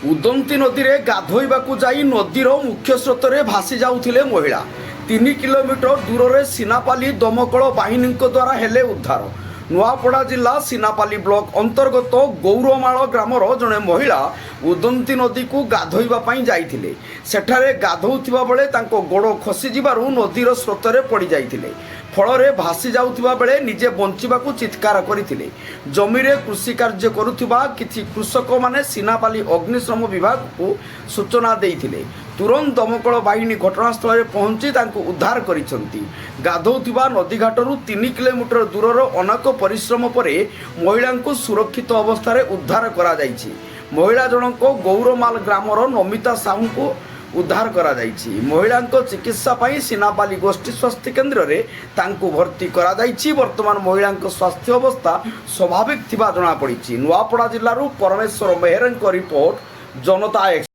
उदंती नदी में गाधोइबाकू जाई नदीर मुख्य स्रोत में भासी जाउथिले महिला 3 किलोमीटर दूर में सीनापाली दमकल बाहिनी द्वारा हेले उद्धार। नुआपड़ा जिला सीनापाली ब्लॉक अंतर्गत गौरमाल ग्रामर जड़े महिला उदंती नदी को गाधोइबा जाइथिले। सेठारे गाधौथिबा बेले तांको गोड़ खसी जिबारु नदीर स्रोत में पड़ जाइथिले। फल भासी जाउथिबा बेले निजे बंचिबाकू चित्कार करथिले। जमीरे कृषि कार्य करुथिबा किछि कृषक माने सीनापाली अग्निशम विभाग को सूचना देइथिले। तुरंत दमकल बाहिनी घटनास्थल में पहुंची तांको उद्धार करिसंती। गाधौथिबा नदीघाटरू 3 किलोमीटर दूरर अनेक परिश्रम परे महिला को सुरक्षित अवस्था उद्धार करा जाइछि। महिला जनक गौरमाल ग्रामर नमिता साहू को उद्धार करा जाइछि। महिला चिकित्सा पाई सीनापाली गोष्ठी स्वास्थ्य केन्द्र में तांको भर्ती करा जाइछि। वर्तमान महिला स्वास्थ्य अवस्था स्वाभाविक थिबा जଣା पड़िछि। नुआपड़ा जिल्लारू परमेश्वर मेहरଙ୍କ रिपोर्ट जनता एक्स।